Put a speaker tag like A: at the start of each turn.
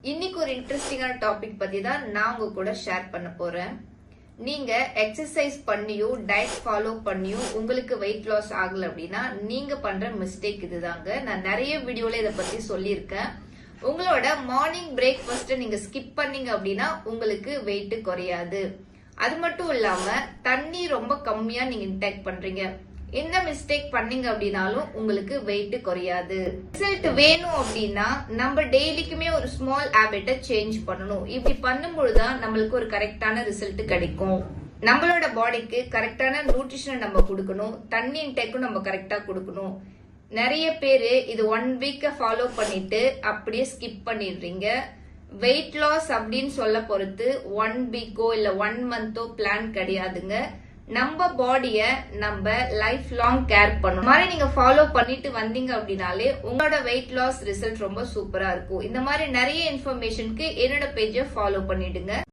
A: இன்னைக்கு ஒரு இன்ட்ரெஸ்டிங்கான டாபிக் பத்தி தான் நான் உங்க கூட ஷேர் பண்ண போறேன். நீங்க எக்ஸசைஸ் பண்ணியும் டயட் ஃபாலோ பண்ணியும் உங்களுக்கு வெயிட் லாஸ் ஆகல அப்படின்னா நீங்க பண்ற மிஸ்டேக் இதுதாங்க. நான் நிறைய வீடியோல இதை பத்தி சொல்லியிருக்கேன். உங்களோட மார்னிங் பிரேக்ஃபாஸ்ட் நீங்க ஸ்கிப் பண்ணீங்க அப்படின்னா உங்களுக்கு வெயிட் குறையாது. அது மட்டும் இல்லாம தண்ணி ரொம்ப கம்மியா நீங்க இன்டேக் பண்றீங்க. இந்த மிஸ்டேக் பண்ணீங்க அப்படின்னாலும் உங்களுக்கு வெயிட் குறையாது. ரிசல்ட் வேணும் அப்படின்னா நம்ம டெய்லிக்குமே ஒரு ஸ்மால் ஹேபிட்டை சேஞ்ச் பண்ணணும். இப்படி பண்ணும்பொழுதுதான் நம்மளுக்கு ஒரு கரெக்டான ரிசல்ட் கிடைக்கும். நம்மளோட பாடிக்கு கரெக்டான நியூட்ரிஷனை நம்ம கொடுக்கணும். தண்ணி இன்டேக்கும் நம்ம கரெக்டா கொடுக்கணும். நிறைய பேரு இது 1 வீக் ஃபாலோ பண்ணிட்டு அப்படியே ஸ்கிப் பண்ணிடுறீங்க. வெயிட் லாஸ் அப்படின்னு சொல்ல பொறுத்து 1 வீக்கோ இல்ல 1 மந்தோ பிளான் கிடையாதுங்க. நம்ம பாடிய நம்ம லைஃப் லாங் கேர் பண்ணணும். இந்த மாதிரி நீங்க ஃபாலோ பண்ணிட்டு வந்தீங்க அப்படின்னாலே உங்களோட வெயிட் லாஸ் ரிசல்ட் ரொம்ப சூப்பரா இருக்கும். இந்த மாதிரி நிறைய இன்ஃபர்மேஷனுக்கு என்னோட பேஜை ஃபாலோ பண்ணிடுங்க.